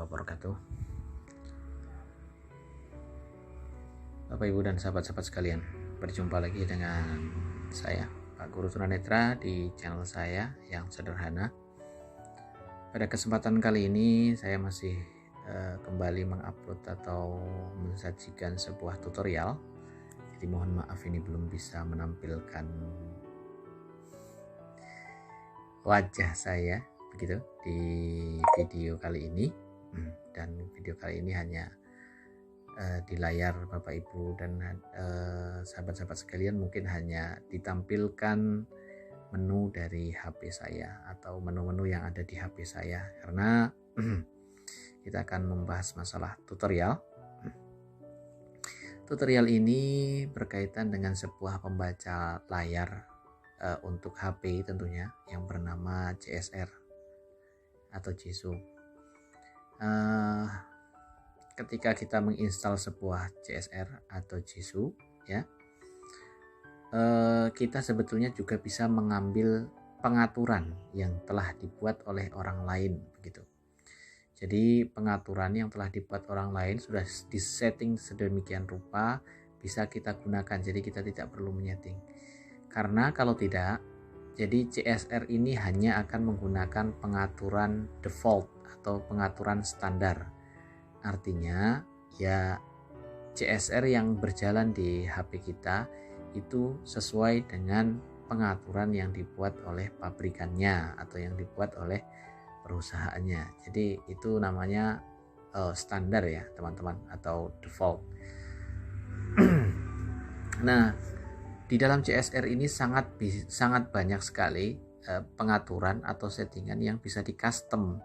wabarakatuh. Bapak Ibu dan sahabat-sahabat sekalian, berjumpa lagi dengan saya Pak Guru Tunanetra di channel saya yang sederhana. Pada kesempatan kali ini saya masih kembali mengupload atau mensajikan sebuah tutorial. Jadi mohon maaf ini belum bisa menampilkan wajah saya begitu di video kali ini, dan video kali ini hanya di layar Bapak Ibu dan sahabat-sahabat sekalian mungkin hanya ditampilkan menu dari HP saya atau menu-menu yang ada di HP saya, karena kita akan membahas masalah tutorial. Tutorial ini berkaitan dengan sebuah pembaca layar untuk HP tentunya yang bernama CSR atau Jisu. Ketika kita menginstal sebuah CSR atau Jisu, ya, kita sebetulnya juga bisa mengambil pengaturan yang telah dibuat oleh orang lain, begitu. Jadi pengaturan yang telah dibuat orang lain sudah disetting sedemikian rupa, bisa kita gunakan. Jadi kita tidak perlu menyeting. Karena kalau tidak, jadi CSR ini hanya akan menggunakan pengaturan default atau pengaturan standar. Artinya ya CSR yang berjalan di HP kita itu sesuai dengan pengaturan yang dibuat oleh pabrikannya atau yang dibuat oleh perusahaannya. Jadi itu namanya standar ya teman-teman, atau default. Nah, di dalam CSR ini sangat banyak sekali pengaturan atau settingan yang bisa di custom.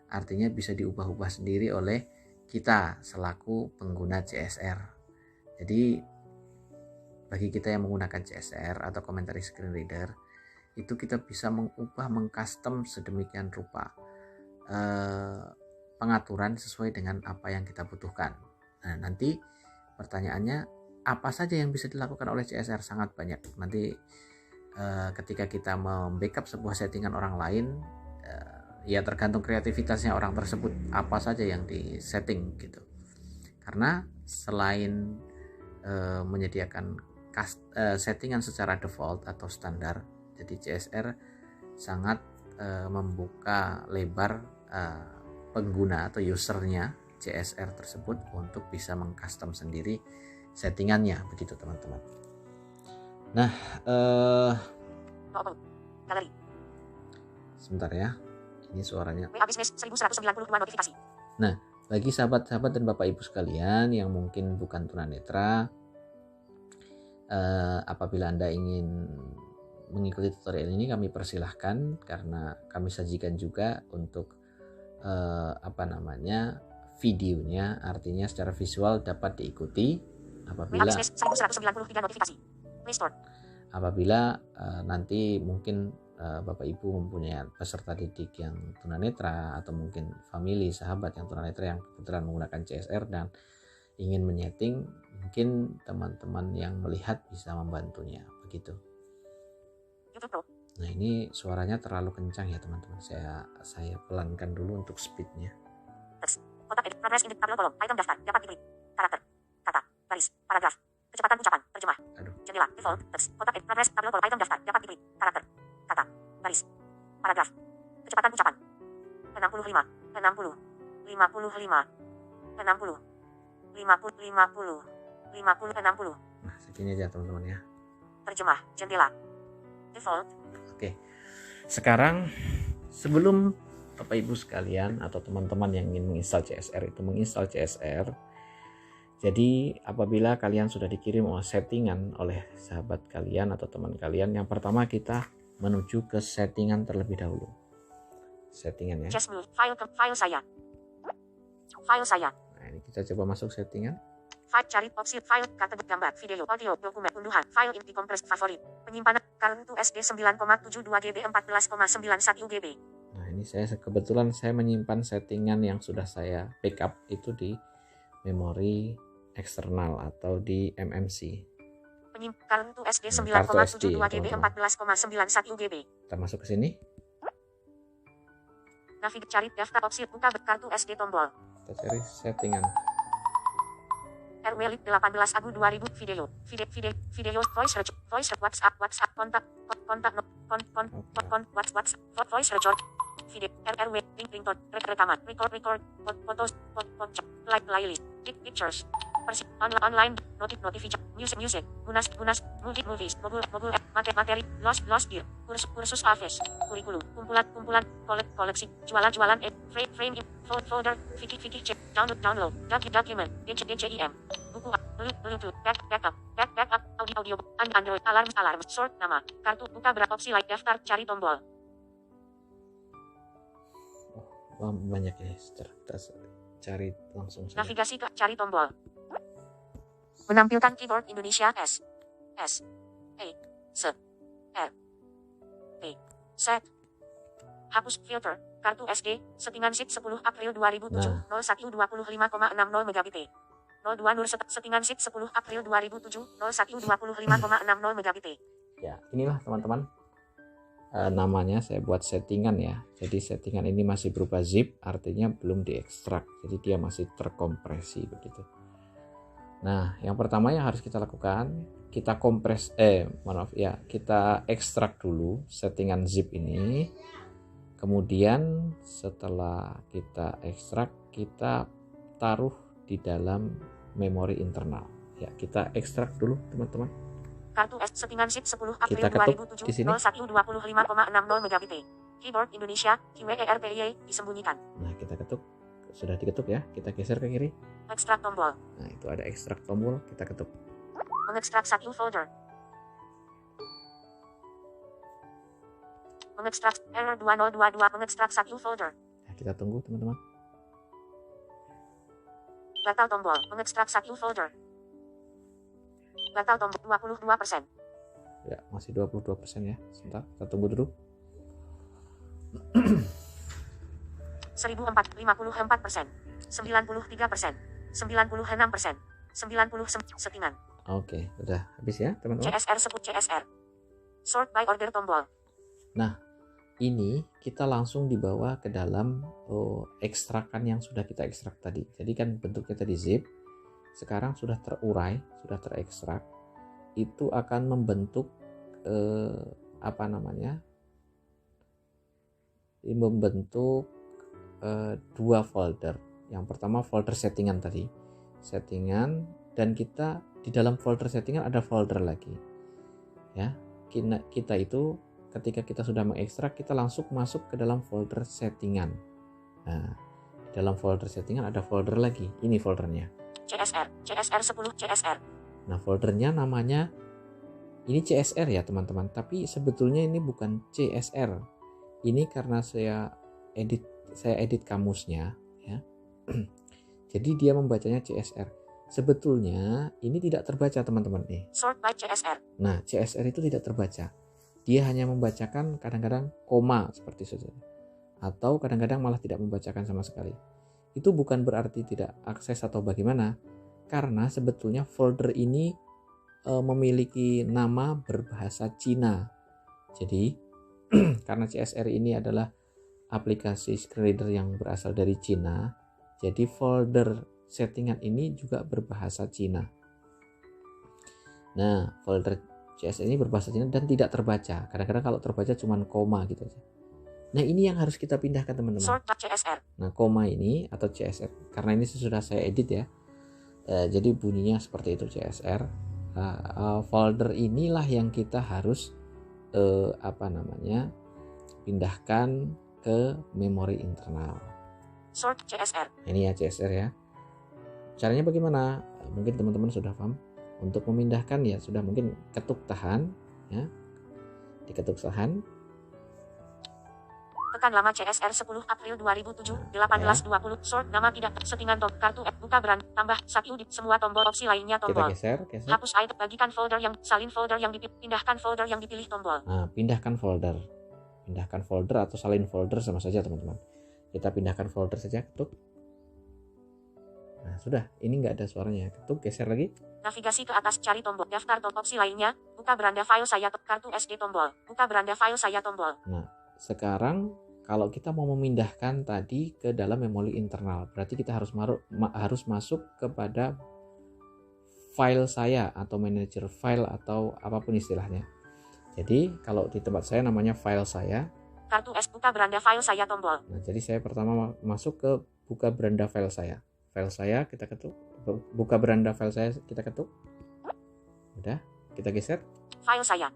Artinya bisa diubah-ubah sendiri oleh kita selaku pengguna CSR. Jadi bagi kita yang menggunakan CSR atau commentary screen reader, itu kita bisa mengubah, mengcustom sedemikian rupa pengaturan sesuai dengan apa yang kita butuhkan. Nah, nanti pertanyaannya, apa saja yang bisa dilakukan oleh CSR? Sangat banyak. Nanti ketika kita membackup sebuah settingan orang lain, ya tergantung kreativitasnya orang tersebut apa saja yang disetting gitu. Karena selain menyediakan settingan secara default atau standar, jadi CSR sangat membuka lebar pengguna atau usernya CSR tersebut untuk bisa mengcustom sendiri settingannya, begitu teman-teman. Nah, sebentar ya, ini suaranya. Nah, bagi sahabat-sahabat dan Bapak Ibu sekalian yang mungkin bukan tunanetra, apabila Anda ingin mengikuti tutorial ini, kami persilahkan, karena kami sajikan juga untuk videonya, artinya secara visual dapat diikuti apabila nanti mungkin Bapak Ibu mempunyai peserta didik yang tunanetra atau mungkin family sahabat yang tunanetra yang kebetulan menggunakan CSR dan ingin menyeting, mungkin teman-teman yang melihat bisa membantunya, begitu. Nah, ini suaranya terlalu kencang ya teman-teman. Saya pelankan dulu untuk speednya. Kotak edit, progress indik, tabel kolom, item daftar, dapat diklik, karakter, kata, baris, paragraf, kecepatan ucapan, terjemah, jendela, default, teks, kotak edit, progress, tabel kolom, item daftar, dapat diklik, karakter, kata, baris, paragraf, kecepatan ucapan, 65, 60, 55, 60, 60, Nah, segini aja teman-teman ya. terjemah, jendela, default. Oke, sekarang sebelum Bapak Ibu sekalian atau teman-teman yang ingin menginstal CSR itu menginstal CSR, jadi apabila kalian sudah dikirim settingan oleh sahabat kalian atau teman kalian, yang pertama kita menuju ke settingan terlebih dahulu. Settingan ya. File saya. Nah, ini kita coba masuk settingan. File, cari opsi file, kategori gambar, video, audio, dokumen, unduhan, file inti kompres, favorit, penyimpanan, current SD 9,72 GB 14,91 GB. Nah, ini kebetulan saya menyimpan settingan yang sudah saya backup itu di memori eksternal atau di MMC. Current SD 9,72 GB 14,91 GB. Kita masuk ke sini. Navigasi cari daftar opsi buka kartu SD tombol. Kita cari settingan. RW 18 Agu 2000 video voice WhatsApp kontak WhatsApp voice record video RW ringtone rekaman record fotos like playlist pictures online notifikasi music gunas movies mobile materi lost gear kursus Hafiz kurikulum kumpulan koleksi jualan frame folder fikih cek download document DCIM buku Bluetooth backup audio Android alarm sort nama kartu buka opsi like daftar cari tombol. Banyak ya, kita cari langsung saja. Navigasi ke cari tombol. Menampilkan keyboard Indonesia S A R P set. Hapus filter kartu SD settingan zip 10 April 2007 0125,60 megabit 02 Nur settingan zip 10 April 2007 0125,60 megabit. Ya, inilah teman-teman. Namanya saya buat settingan ya. Jadi settingan ini masih berupa zip, artinya belum diekstrak. Jadi dia masih terkompresi begitu. Nah, yang pertama yang harus kita lakukan, kita kita ekstrak dulu settingan zip ini. Kemudian setelah kita ekstrak, kita taruh di dalam memori internal. Ya, kita ekstrak dulu teman-teman. Kartu S settingan zip 10 April 2007 0125,60 megabit. Keyboard Indonesia QWERPY disembunyikan. Nah, kita ketuk. Sudah diketuk ya, kita geser ke kiri. Ekstrak tombol. Nah, itu ada ekstrak tombol, kita ketuk. Mengekstrak satu folder. Mengekstrak error 2022 mengekstrak satu folder. Nah, kita tunggu teman-teman. Batal tombol, mengekstrak satu folder. Batal tombol 22%. Ya, masih 22% ya. Sebentar, kita tunggu dulu. 1454%, 93%, 96%, 90 settingan. Oke, udah habis ya teman-teman. CSR sebut CSR. Sort by order tombol. Nah, ini kita langsung dibawa ke dalam ekstrakan yang sudah kita ekstrak tadi. Jadi kan bentuknya tadi zip, sekarang sudah terurai, sudah terekstrak. Itu akan membentuk membentuk dua folder. Yang pertama folder settingan tadi, settingan, dan kita di dalam folder settingan ada folder lagi. Ya, kita itu ketika kita sudah mengekstrak, kita langsung masuk ke dalam folder settingan. Nah, di dalam folder settingan ada folder lagi. Ini foldernya. CSR 10 CSR. Nah, foldernya namanya ini CSR ya teman-teman, tapi sebetulnya ini bukan CSR. Ini karena saya edit kamusnya ya. Jadi dia membacanya CSR. Sebetulnya ini tidak terbaca teman-teman nih. Sort by CSR. Nah, CSR itu tidak terbaca. Dia hanya membacakan kadang-kadang koma seperti itu. Atau kadang-kadang malah tidak membacakan sama sekali. Itu bukan berarti tidak akses atau bagaimana. Karena sebetulnya folder ini memiliki nama berbahasa Cina. Jadi karena CSR ini adalah aplikasi screen reader yang berasal dari Cina, jadi folder settingan ini juga berbahasa Cina. Nah, folder CSR ini berbahasa Cina dan tidak terbaca. Kadang-kadang kalau terbaca cuma koma gitu aja. Nah, ini yang harus kita pindahkan teman-teman. Sort by CSR. Nah, koma ini atau CSR, karena ini sudah saya edit ya. Jadi bunyinya seperti itu CSR. Folder inilah yang kita harus pindahkan ke memori internal. Sort CSR. Ini ya CSR ya. Caranya bagaimana? Mungkin teman-teman sudah paham. Untuk memindahkan ya sudah mungkin ketuk tahan ya. Diketuk tahan. Tekan lama CSR 10 April 2007 18.20 sort nama tidak settingan kartu app buka brand tambah 1 di semua tombol opsi lainnya tombol. Kita geser. Hapus item bagikan folder yang salin folder yang dipilih pindahkan folder yang dipilih tombol. Nah, pindahkan folder atau salin folder sama saja teman-teman. Kita pindahkan folder saja, ketuk. Nah, sudah, ini nggak ada suaranya. Ketuk, geser lagi. Navigasi ke atas cari tombol daftar opsi lainnya, buka beranda file saya kartu SD tombol, buka beranda file saya tombol. Nah, sekarang kalau kita mau memindahkan tadi ke dalam memori internal, berarti kita harus masuk kepada file saya atau manager file atau apapun istilahnya. Jadi kalau di tempat saya namanya file saya. Kartu S buka beranda file saya tombol. Nah, jadi saya pertama masuk ke buka beranda file saya. File saya kita ketuk. Buka beranda file saya kita ketuk. Udah, kita geser. File saya.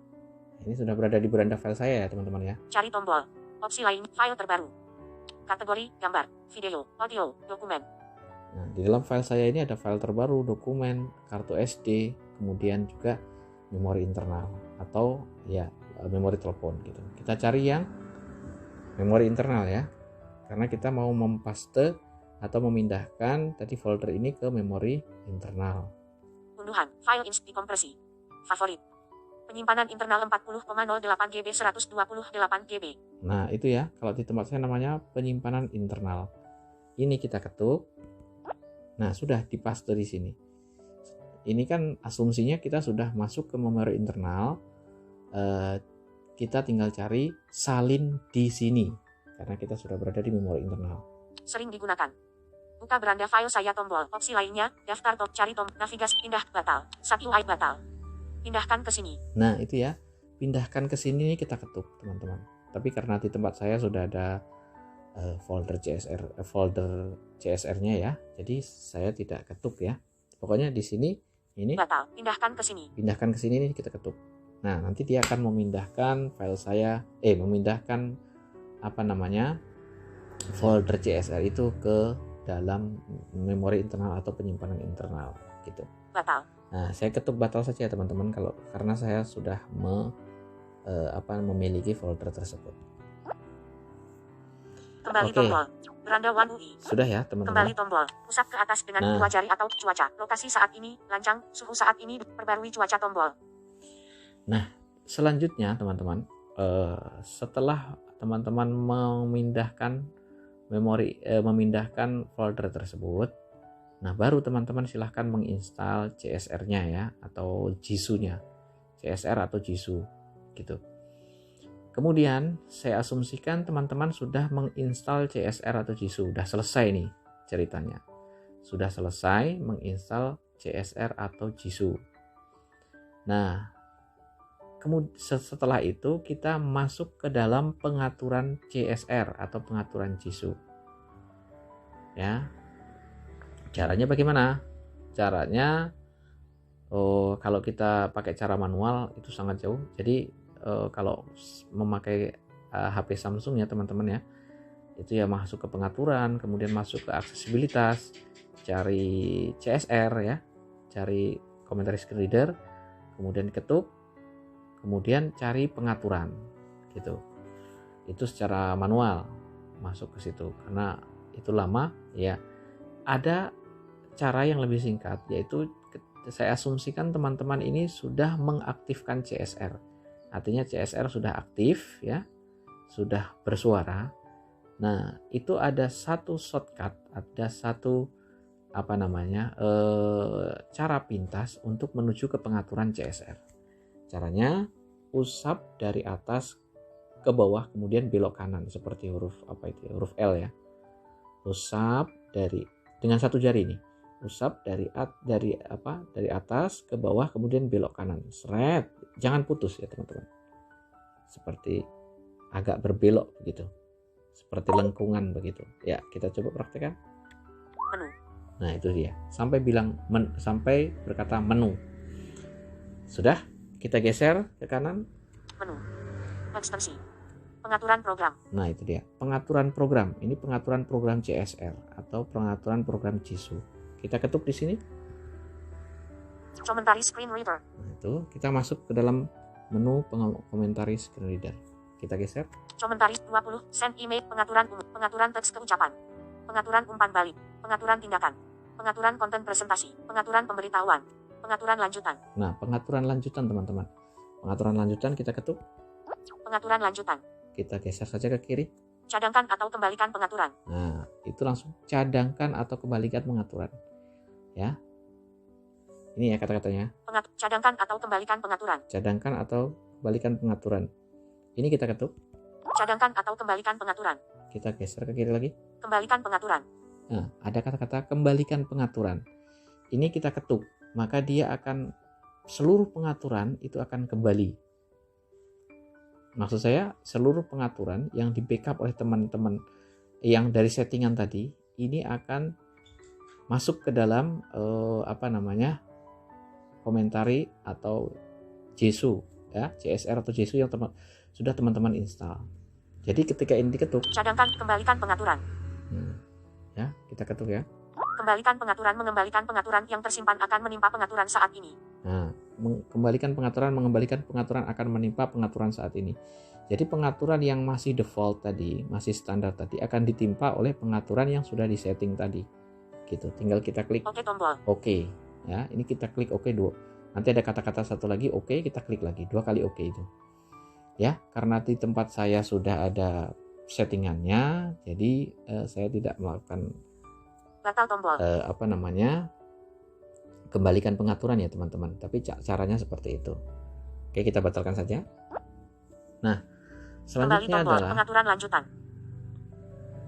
Ini sudah berada di beranda file saya ya teman-teman ya. Cari tombol. Opsi lain, file terbaru. Kategori, gambar, video, audio, dokumen. Nah, di dalam file saya ini ada file terbaru, dokumen, kartu SD, kemudian juga memori internal atau ya memori telepon gitu. Kita cari yang memori internal ya. Karena kita mau mempaste atau memindahkan tadi folder ini ke memori internal. Unduhan, file dikompresi. Favorit. Penyimpanan internal 40,08 GB 128 GB. Nah, itu ya. Kalau di tempat saya namanya penyimpanan internal. Ini kita ketuk. Nah, sudah dipaste di sini. Ini kan asumsinya kita sudah masuk ke memori internal. Kita tinggal cari salin di sini karena kita sudah berada di memori internal. Sering digunakan. Buka beranda file saya tombol. Opsi lainnya, daftar top cari navigasi pindah batal. Sat UI batal. Pindahkan ke sini. Nah, itu ya. Pindahkan ke sini kita ketuk, teman-teman. Tapi karena di tempat saya sudah ada folder CSR-nya ya. Jadi saya tidak ketuk ya. Pokoknya di sini ini batal. Pindahkan ke sini. Pindahkan ke sini nih kita ketuk. Nah, nanti dia akan memindahkan file saya memindahkan folder CSR itu ke dalam memori internal atau penyimpanan internal gitu. Batal. Nah, saya ketuk batal saja teman-teman karena saya sudah memiliki folder tersebut. Kembali tombol. Beranda One UI. Sudah ya teman-teman. Kembali tombol. Pusat ke atas dengan dua jari atau cuaca. Lokasi saat ini lancang. Suhu saat ini perbarui cuaca tombol. Nah, selanjutnya teman-teman, setelah teman-teman memindahkan memindahkan folder tersebut, nah baru teman-teman silahkan menginstal CSR-nya ya atau Jisoo-nya, CSR atau Jisoo gitu. Kemudian saya asumsikan teman-teman sudah menginstal CSR atau Jisoo, sudah selesai nih ceritanya, sudah selesai menginstal CSR atau Jisoo. Nah, kemudian setelah itu kita masuk ke dalam pengaturan CSR atau pengaturan Jisoo. Ya. Caranya bagaimana? Caranya kalau kita pakai cara manual itu sangat jauh. Jadi kalau memakai HP Samsung ya teman-teman ya, itu ya masuk ke pengaturan, kemudian masuk ke aksesibilitas, cari CSR ya, cari komentari screen reader, kemudian ketuk, kemudian cari pengaturan gitu. Itu secara manual masuk ke situ karena itu lama ya. Ada cara yang lebih singkat, yaitu saya asumsikan teman-teman ini sudah mengaktifkan CSR. Artinya CSR sudah aktif ya, sudah bersuara. Nah, itu ada satu shortcut, ada satu cara pintas untuk menuju ke pengaturan CSR. Caranya usap dari atas ke bawah kemudian belok kanan seperti huruf L ya. Usap dengan satu jari nih. Usap dari atas ke bawah kemudian belok kanan. Seret. Jangan putus ya teman-teman. Seperti agak berbelok begitu. Seperti lengkungan begitu. Ya, kita coba praktekkan. Menu. Nah, itu dia. Sampai berkata menu. Sudah? Kita geser ke kanan. Menu. Ekstensi. Pengaturan program. Nah, itu dia. Pengaturan program. Ini pengaturan program CSR atau pengaturan program Jisoo. Kita ketuk di sini. Komentari screen reader. Nah, itu kita masuk ke dalam menu komentari screen reader. Kita geser. Komentari 20. Send email. Pengaturan umum. Pengaturan teks keucapan. Pengaturan umpan balik. Pengaturan tindakan. Pengaturan konten presentasi. Pengaturan pemberitahuan. Pengaturan lanjutan. Nah, pengaturan lanjutan teman-teman. Pengaturan lanjutan kita ketuk. Pengaturan lanjutan. Kita geser saja ke kiri. Cadangkan atau kembalikan pengaturan. Nah, itu langsung cadangkan atau kembalikan pengaturan. Ya. Ini ya kata-katanya. Cadangkan atau kembalikan pengaturan. Cadangkan atau kembalikan pengaturan. Ini kita ketuk. Cadangkan atau kembalikan pengaturan. Kita geser ke kiri lagi. Kembalikan pengaturan. Nah, ada kata-kata kembalikan pengaturan. Ini kita ketuk, maka dia akan seluruh pengaturan itu akan kembali. Maksud saya seluruh pengaturan yang di backup oleh teman-teman yang dari settingan tadi ini akan masuk ke dalam komentari atau JSU ya, CSR atau JSU yang sudah teman-teman install. Jadi ketika ini diketuk, cadangkan kembalikan pengaturan. Ya, kita ketuk ya. Kembalikan pengaturan mengembalikan pengaturan yang tersimpan akan menimpa pengaturan saat ini. Nah, mengembalikan pengaturan akan menimpa pengaturan saat ini. Jadi pengaturan yang masih default tadi, masih standar tadi akan ditimpa oleh pengaturan yang sudah disetting tadi. Gitu. Tinggal kita klik Oke tombol. Oke. Ya, ini kita klik oke dua. Nanti ada kata-kata satu lagi oke, kita klik lagi 2 kali oke itu. Ya, karena di tempat saya sudah ada settingannya, jadi saya tidak melakukan batal tombol. Kembalikan pengaturan ya teman-teman, tapi caranya seperti itu. Oke, kita batalkan saja. Nah, selanjutnya adalah pengaturan lanjutan.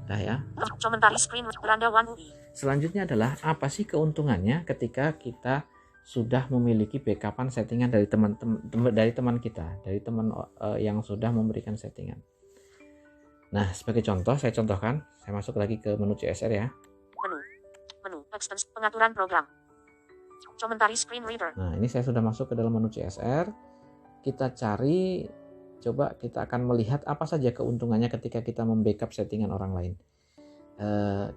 Nah ya. Komentari screen beranda 1 UI. Selanjutnya adalah apa sih keuntungannya ketika kita sudah memiliki backupan settingan dari teman kita, dari teman yang sudah memberikan settingan. Nah, sebagai contoh, saya contohkan, saya masuk lagi ke menu CSR ya. Menu extension pengaturan program. Komentari screen reader. Nah, ini saya sudah masuk ke dalam menu CSR. Kita cari, coba kita akan melihat apa saja keuntungannya ketika kita membackup settingan orang lain.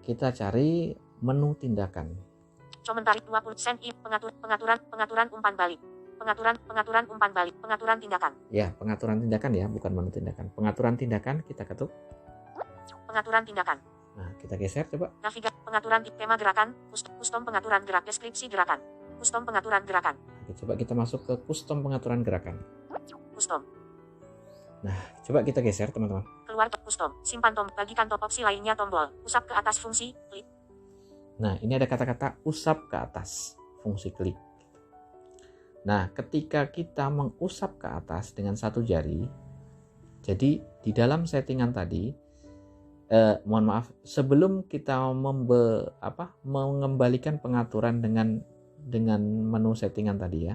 Kita cari menu tindakan. Komentari 20 cm pengaturan umpan balik. Pengaturan umpan balik, pengaturan tindakan. Ya, pengaturan tindakan ya, bukan menu tindakan. Pengaturan tindakan kita ketuk. Pengaturan tindakan. Nah, kita geser coba. Navigasi pengaturan tema gerakan, custom pengaturan gerak, deskripsi gerakan, custom pengaturan gerakan. Oke, coba kita masuk ke custom pengaturan gerakan. Custom. Nah, coba kita geser teman-teman. Keluar custom, simpan bagikan top opsi lainnya tombol, usap ke atas fungsi, klik. Nah, ini ada kata-kata usap ke atas, fungsi klik. Nah, ketika kita mengusap ke atas dengan satu jari, jadi di dalam settingan tadi, mohon maaf, sebelum kita mengembalikan pengaturan dengan menu settingan tadi ya,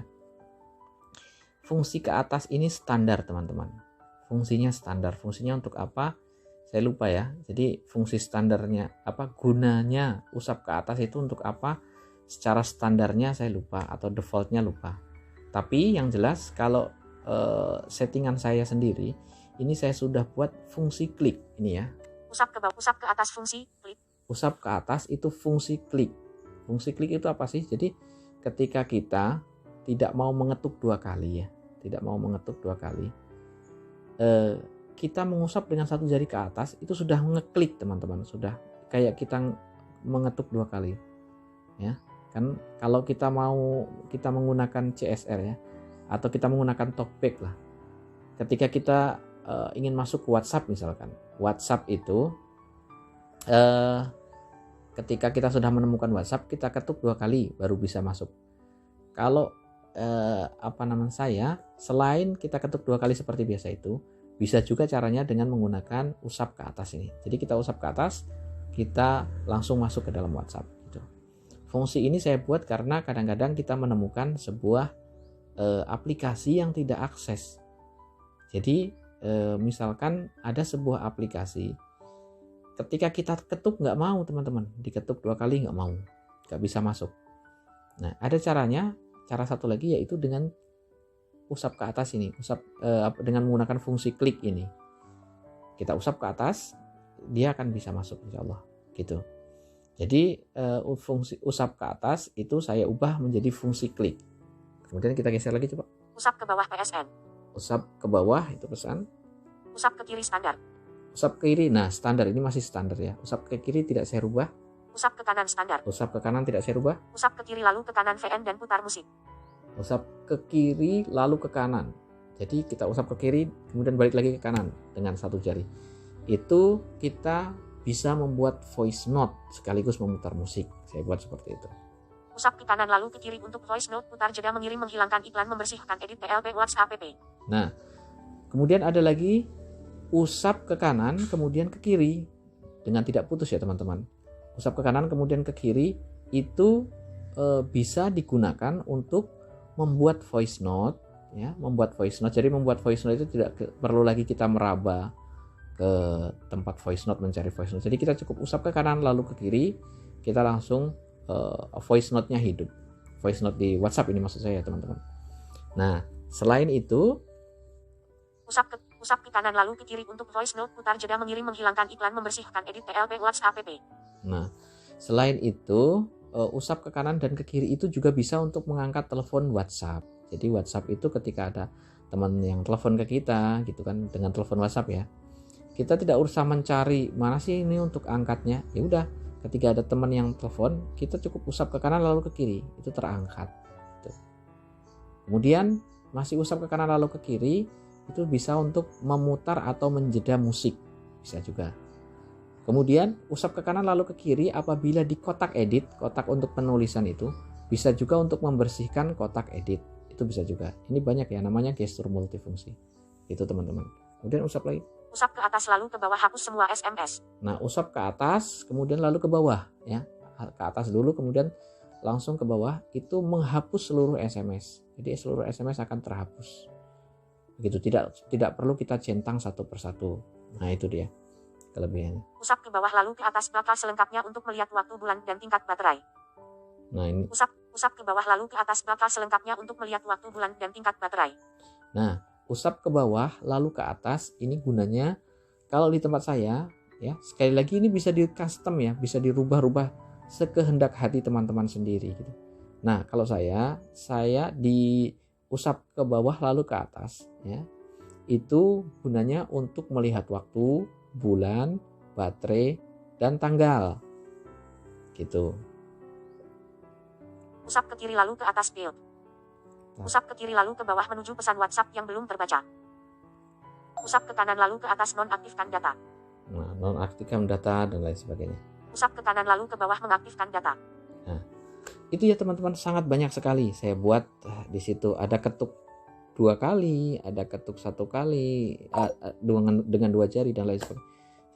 fungsi ke atas ini standar teman-teman. Fungsinya standar. Fungsinya untuk apa? Saya lupa ya. Jadi fungsi standarnya apa? Gunanya usap ke atas itu untuk apa? Secara standarnya saya lupa atau defaultnya lupa. Tapi yang jelas kalau settingan saya sendiri, ini saya sudah buat fungsi klik ini ya. Usap ke bawah, usap ke atas fungsi klik. Usap ke atas itu fungsi klik. Fungsi klik itu apa sih? Jadi ketika kita tidak mau mengetuk 2 kali ya, tidak mau mengetuk 2 kali, kita mengusap dengan satu jari ke atas itu sudah ngeklik teman-teman, sudah kayak kita mengetuk 2 kali ya kan. Kalau kita menggunakan CSR ya, atau kita menggunakan talkback lah, ketika kita ingin masuk ke WhatsApp misalkan, WhatsApp itu ketika kita sudah menemukan WhatsApp, kita ketuk 2 kali baru bisa masuk. Kalau saya selain kita ketuk 2 kali seperti biasa itu, bisa juga caranya dengan menggunakan usap ke atas ini. Jadi kita usap ke atas, kita langsung masuk ke dalam WhatsApp gitu. Fungsi ini saya buat karena kadang-kadang kita menemukan sebuah aplikasi yang tidak akses. Jadi misalkan ada sebuah aplikasi, ketika kita ketuk nggak mau teman-teman, diketuk 2 kali nggak mau, nggak bisa masuk. Nah, ada caranya. Cara satu lagi yaitu dengan usap ke atas ini, dengan menggunakan fungsi klik ini. Kita usap ke atas, dia akan bisa masuk insya Allah gitu. Jadi fungsi usap ke atas itu saya ubah menjadi fungsi klik. Kemudian kita geser lagi coba. Usap ke bawah PSN. Usap ke bawah itu pesan. Usap ke kiri standar. Usap ke kiri, nah standar ini masih standar ya. Usap ke kiri tidak saya rubah. Usap ke kanan standar. Usap ke kanan tidak saya rubah. Usap ke kiri lalu ke kanan VN dan putar musik. Usap ke kiri lalu ke kanan. Jadi kita usap ke kiri kemudian balik lagi ke kanan dengan satu jari. Itu kita bisa membuat voice note sekaligus memutar musik. Saya buat seperti itu. Usap ke kanan lalu ke kiri untuk voice note, putar jeda, mengirim, menghilangkan iklan, membersihkan, edit PLP, WhatsApp app. Nah, kemudian ada lagi usap ke kanan kemudian ke kiri dengan tidak putus ya teman-teman. Usap ke kanan kemudian ke kiri itu bisa digunakan untuk membuat voice note ya, membuat voice note. Jadi membuat voice note itu tidak perlu lagi kita meraba ke tempat voice note mencari voice note. Jadi kita cukup usap ke kanan lalu ke kiri, kita langsung voice note-nya hidup. Voice note di WhatsApp ini maksud saya teman-teman. Nah, selain itu usap ke kanan lalu ke kiri untuk voice note, putar jeda, mengirim, menghilangkan iklan, membersihkan, edit TLP WhatsApp app. Nah, selain itu usap ke kanan dan ke kiri itu juga bisa untuk mengangkat telepon WhatsApp. Jadi WhatsApp itu ketika ada teman yang telepon ke kita gitu kan dengan telepon WhatsApp ya, kita tidak usah mencari mana sih ini untuk angkatnya. Ya udah, ketika ada teman yang telepon, kita cukup usap ke kanan lalu ke kiri, itu terangkat. Tuh. Kemudian masih usap ke kanan lalu ke kiri, itu bisa untuk memutar atau menjeda musik, bisa juga. Kemudian usap ke kanan lalu ke kiri apabila di kotak edit, kotak untuk penulisan itu, bisa juga untuk membersihkan kotak edit, itu bisa juga. Ini banyak ya, namanya gestur multifungsi. Itu teman-teman. Kemudian usap lagi. Usap ke atas lalu ke bawah, hapus semua SMS. Nah, usap ke atas kemudian lalu ke bawah ya. Ke atas dulu kemudian langsung ke bawah, itu menghapus seluruh SMS. Jadi seluruh SMS akan terhapus. Begitu, tidak perlu kita centang satu persatu. Nah, itu dia kelebihannya. Usap ke bawah lalu ke atas bakal selengkapnya untuk melihat waktu, bulan, dan tingkat baterai. Nah, ini usap ke bawah lalu ke atas bakal selengkapnya untuk melihat waktu, bulan, dan tingkat baterai. Nah, usap ke bawah lalu ke atas ini gunanya kalau di tempat saya ya, sekali lagi ini bisa di custom ya, bisa dirubah-rubah sekehendak hati teman-teman sendiri gitu. Nah, kalau saya di usap ke bawah lalu ke atas ya, itu gunanya untuk melihat waktu, bulan, baterai, dan tanggal gitu. Usap ke kiri lalu ke atas build. Usap ke kiri lalu ke bawah menuju pesan WhatsApp yang belum terbaca. Usap ke kanan lalu ke atas, nonaktifkan data. Nah, nonaktifkan data dan lain sebagainya. Usap ke kanan lalu ke bawah, mengaktifkan data. Nah, itu ya teman-teman, sangat banyak sekali saya buat di situ. Ada ketuk 2 kali, ada ketuk 1 kali dengan 2 jari dan lain sebagainya.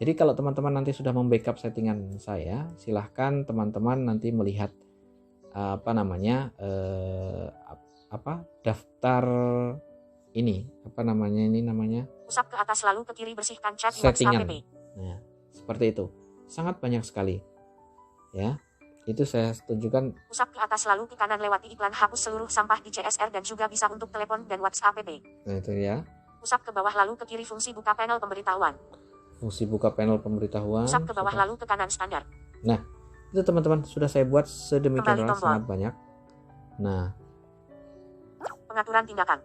Jadi kalau teman-teman nanti sudah membackup settingan saya, silahkan teman-teman nanti melihat daftar ini namanya usap ke atas lalu ke kiri, bersihkan chat settingan. Nah, seperti itu, sangat banyak sekali ya. Itu saya tunjukkan. Usap ke atas lalu ke kanan, lewati iklan, hapus seluruh sampah di CSR, dan juga bisa untuk telepon dan WhatsApp app. Nah, itu ya. Usap ke bawah lalu ke kiri, fungsi buka panel pemberitahuan. Fungsi buka panel pemberitahuan. Usap ke bawah lalu ke kanan, standar. Nah, itu teman-teman sudah saya buat sedemikian rupa, sangat banyak. Nah, pengaturan tindakan.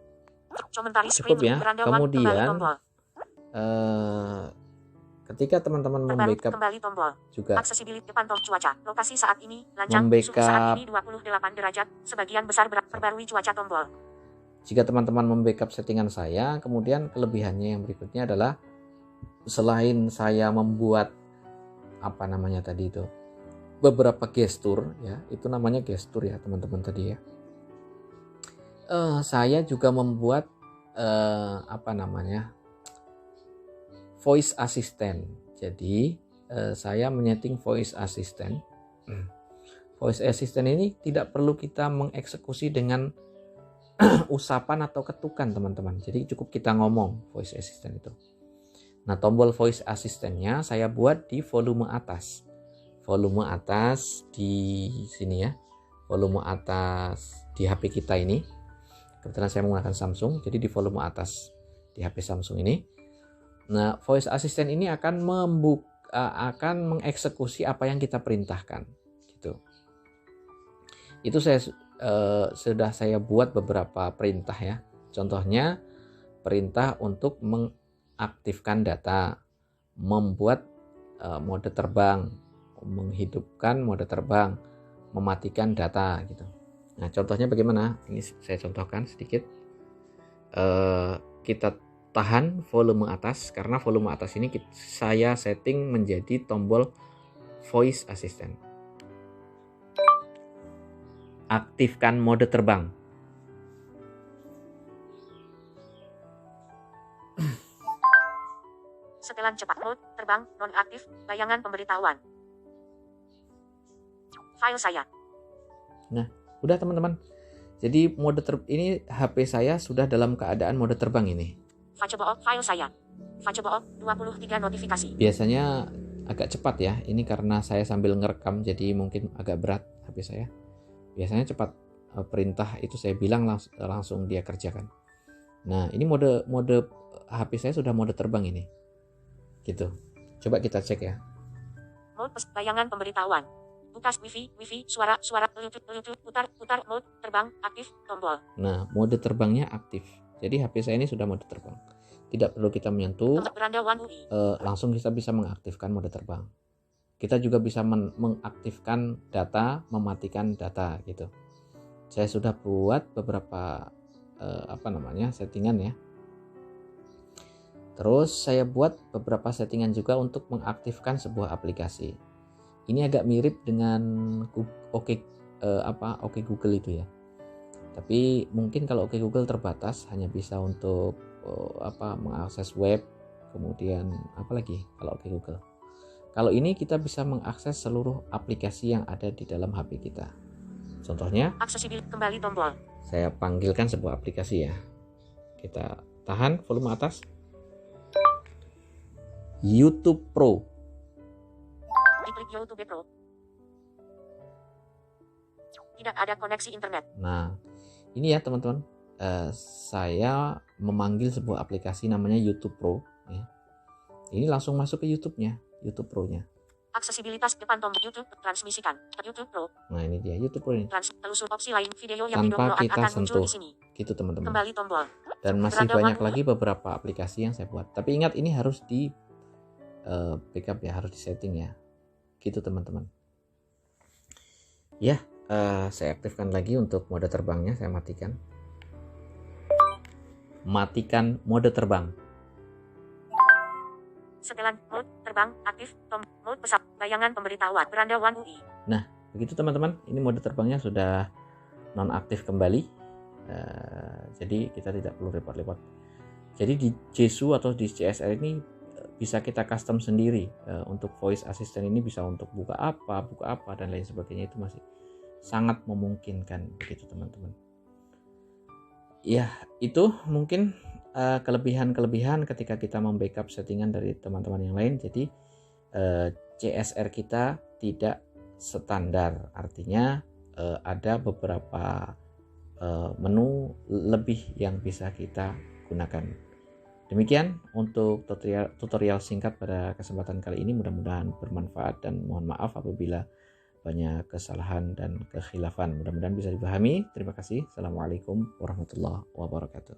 Cukup ya. Kemudian ketika teman-teman membackup juga aksesibilitas depan cuaca, lokasi saat ini lancar, suhu saat ini 28 derajat, sebagian besar perbarui cuaca tombol. Jika teman-teman membackup settingan saya, kemudian kelebihannya yang berikutnya adalah selain saya membuat beberapa gestur ya, itu namanya gestur ya teman-teman tadi ya. Saya juga membuat voice assistant. Jadi saya menyeting voice assistant. Voice assistant ini tidak perlu kita mengeksekusi dengan usapan atau ketukan teman-teman. Jadi cukup kita ngomong voice assistant itu. Nah, tombol voice assistant-nya saya buat di volume atas. Volume atas di sini ya. Volume atas di HP kita ini. Kebetulan saya menggunakan Samsung, jadi di volume atas di HP Samsung ini. Nah, voice assistant ini akan mengeksekusi apa yang kita perintahkan, gitu. Itu sudah saya buat beberapa perintah ya. Contohnya perintah untuk mengaktifkan data, membuat mode terbang, menghidupkan mode terbang, mematikan data, gitu. Nah, contohnya bagaimana? Ini saya contohkan sedikit. Kita tahan volume atas, karena volume atas ini saya setting menjadi tombol voice assistant. Aktifkan mode terbang. Setelan cepat. Mode terbang nonaktif. Bayangan pemberitahuan. File saya. Nah, udah teman-teman. Jadi ini HP saya sudah dalam keadaan mode terbang ini. File saya. Fajbo 23 notifikasi. Biasanya agak cepat ya. Ini karena saya sambil ngerekam jadi mungkin agak berat HP saya. Biasanya cepat, perintah itu saya bilang langsung dia kerjakan. Nah, ini mode HP saya sudah mode terbang ini. Gitu. Coba kita cek ya. Mode bayangan pemberitahuan. Buka wifi, suara, putar, mode terbang, aktif, tombol. Nah, mode terbangnya aktif. Jadi HP saya ini sudah mode terbang. Tidak perlu kita menyentuh, langsung kita bisa mengaktifkan mode terbang. Kita juga bisa mengaktifkan data, mematikan data gitu. Saya sudah buat beberapa settingan ya. Terus saya buat beberapa settingan juga untuk mengaktifkan sebuah aplikasi. Ini agak mirip dengan OK Google itu ya. Tapi mungkin kalau OK Google terbatas, hanya bisa untuk mengakses web, kemudian apalagi kalau OK Google. Kalau ini kita bisa mengakses seluruh aplikasi yang ada di dalam HP kita. Contohnya, aksesibel kembali tombol. Saya panggilkan sebuah aplikasi ya. Kita tahan volume atas. YouTube Pro. Diklik YouTube Pro. Tidak ada koneksi internet. Nah, ini ya teman-teman. Saya memanggil sebuah aplikasi namanya YouTube Pro. Ya. Ini langsung masuk ke YouTube-nya, YouTube Pro-nya. Aksesibilitas depan tombol YouTube transmisikan YouTube Pro. Nah, ini dia YouTube Pro ini. Telusur opsi lain video yang tanpa kita akan sentuh. Di sini. Gitu teman-teman. Kembali tombol. Dan masih banyak lagi beberapa aplikasi yang saya buat. Tapi ingat ini harus di backup ya, harus di setting ya. Gitu teman-teman. Ya, saya aktifkan lagi untuk mode terbangnya, saya matikan. Matikan mode terbang. Setelan mode terbang aktif, mode pesawat, bayangan pemberitahuan beranda One UI. Nah, begitu teman-teman, ini mode terbangnya sudah nonaktif kembali. Jadi kita tidak perlu repot-repot. Jadi di Jesu atau di CSR ini bisa kita custom sendiri. Untuk voice assistant ini bisa untuk buka apa dan lain sebagainya, itu masih sangat memungkinkan begitu teman-teman. Ya, itu mungkin kelebihan-kelebihan ketika kita membackup settingan dari teman-teman yang lain. Jadi CSR kita tidak standar, artinya ada beberapa menu lebih yang bisa kita gunakan. Demikian untuk tutorial singkat pada kesempatan kali ini, mudah-mudahan bermanfaat dan mohon maaf apabila banyak kesalahan dan kekhilafan. Mudah-mudahan bisa dipahami. Terima kasih. Assalamualaikum warahmatullahi wabarakatuh.